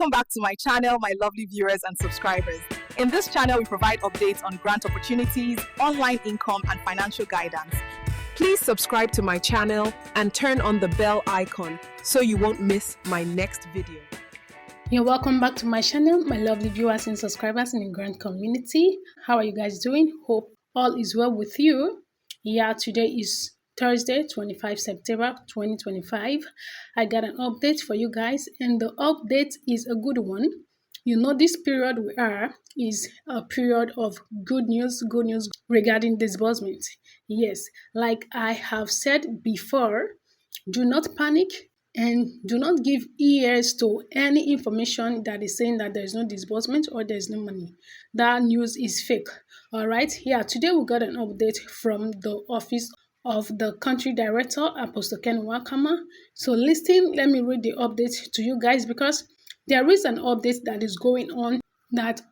Welcome back to my channel, my lovely viewers and subscribers. In this channel, we provide updates on grant opportunities, online income, and financial guidance. Please subscribe to my channel and turn on the bell icon so you won't miss my next video. You're welcome back to my channel, my lovely viewers and subscribers in the grant community. How are you guys doing? Hope all is well with you. Yeah, today is Thursday, 25 September 2025. I got an update for you guys, and the update is a good one. You know, this period we are is a period of good news regarding disbursement. Yes, like I have said before, do not panic and do not give ears to any information that is saying that there is no disbursement or there is no money. That news is fake. All right. Yeah, today we got an update from the office of the country director, Apostle NWAKAMMA. So listen, let me read the update to you guys, because there is an update that is going on that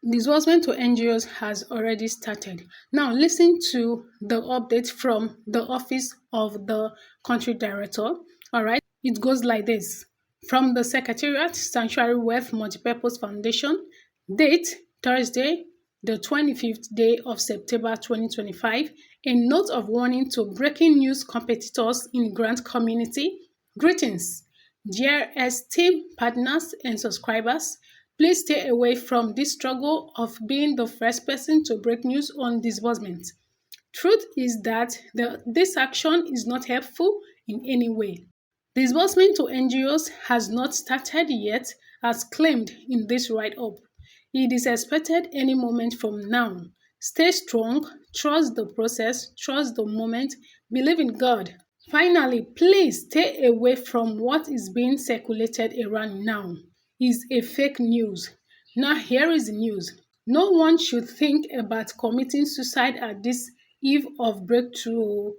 disbursement to NGOs has already started. Now listen to the update from the office of the country director. All right, it goes like this. From the Secretariat, Sanctuary Wealth Multipurpose Foundation, date Thursday, the 25th day of September 2025, a note of warning to breaking news competitors in grant community. Greetings, dear esteemed partners and subscribers. Please stay away from this struggle of being the first person to break news on disbursement. Truth is that this action is not helpful in any way. Disbursement to NGOs has not started yet, as claimed in this write-up. It is expected any moment from now. Stay strong, trust the process, trust the moment, believe in God. Finally, please stay away from what is being circulated around now. It's a fake news. Now here is the news. No one should think about committing suicide at this eve of breakthrough.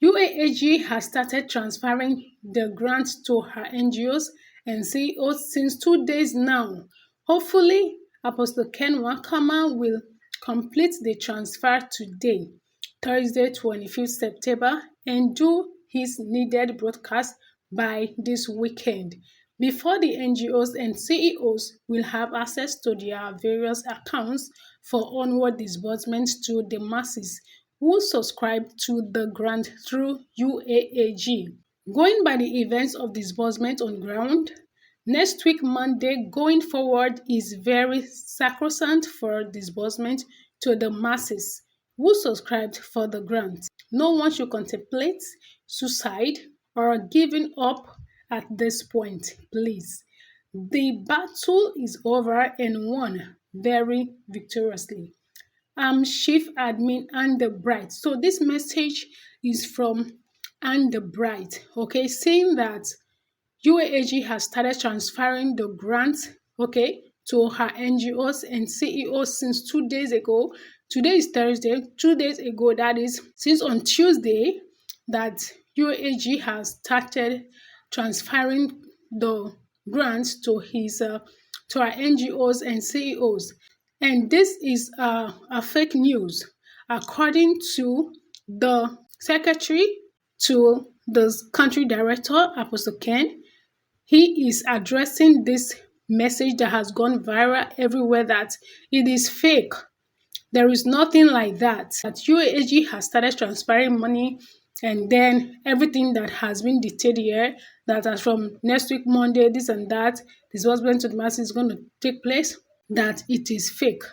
UAAG has started transferring the grants to her NGOs and CEOs since 2 days now. Hopefully, Apostle NWAKAMMA will complete the transfer today, Thursday, 25th September, and do his needed broadcast by this weekend, before the NGOs and CEOs will have access to their various accounts for onward disbursements to the masses who subscribe to the grant through UAAG. Going by the events of disbursement on ground, next week Monday going forward is very sacrosanct for disbursement to the masses who subscribed for the grant. No one should contemplate suicide or giving up at this point, please. The battle is over and won very victoriously. I'm Chief Admin Anne the Bright. So this message is from Anne the Bright, okay, saying that UAAG has started transferring the grants, okay, to her NGOs and CEOs since 2 days ago. Today is Thursday. 2 days ago, that is, since on Tuesday, that UAAG has started transferring the grants to our NGOs and CEOs. And this is a fake news. According to the secretary to the country director, Apostle Ken, he is addressing this message that has gone viral everywhere, that it is fake. There is nothing like that. That UAAG has started transferring money, and then everything that has been detailed here, that as from next week Monday, this and that, disbursement to the masses is going to take place, that it is fake.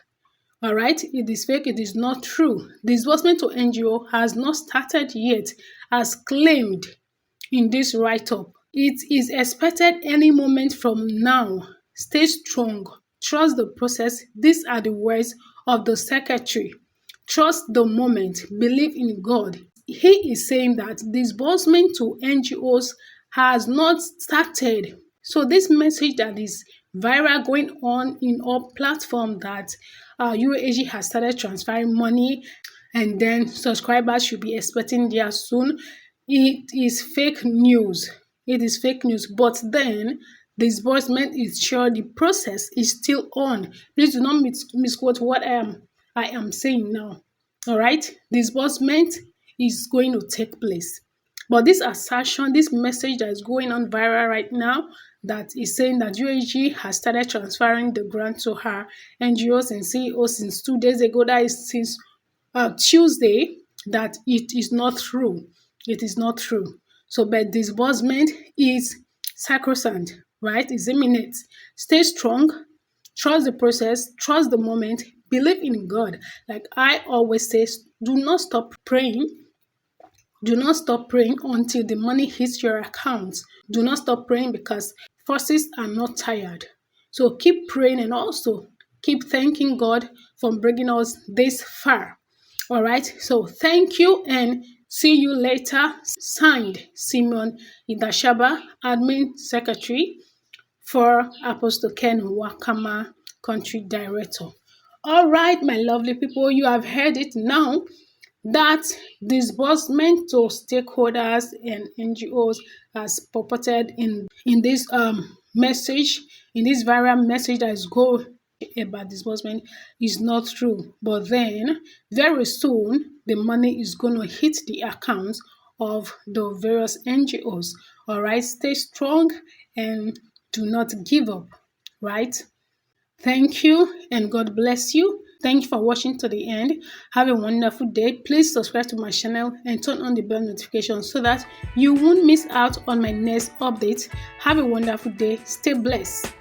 All right, it is fake. It is not true. Disbursement to NGO has not started yet, as claimed in this write-up. It is expected any moment from now. Stay strong. Trust the process. These are the words of the secretary. Trust the moment. Believe in God. He is saying that disbursement to NGOs has not started. So this message that is viral going on in all platforms, that UAAG has started transferring money and then subscribers should be expecting there soon, it is fake news. It is fake news. But then disbursement is sure, the process is still on. Please do not misquote what I am saying now. All right, disbursement is going to take place. But this assertion, this message that is going on viral right now, that is saying that UAG has started transferring the grant to her NGOs and CEOs since 2 days ago. That is since Tuesday. That it is not true. It is not true. So, but disbursement is sacrosanct, right? It's imminent. Stay strong. Trust the process. Trust the moment. Believe in God. Like I always say, do not stop praying. Do not stop praying until the money hits your account. Do not stop praying because forces are not tired. So keep praying and also keep thanking God for bringing us this far. All right. So thank you and see you later. Signed, Simon Idashaba, Admin Secretary for Apostle Ken NWAKAMMA, Country Director. All right, my lovely people, you have heard it now that disbursement to stakeholders and NGOs as purported in this message, in this viral message that is going about disbursement is not true. But then very soon the money is going to hit the accounts of the various NGOs. All right, stay strong and do not give up, right? Thank you and God bless you. Thank you for watching to the end. Have a wonderful day. Please subscribe to my channel and turn on the bell notification so that you won't miss out on my next update. Have a wonderful day. Stay blessed.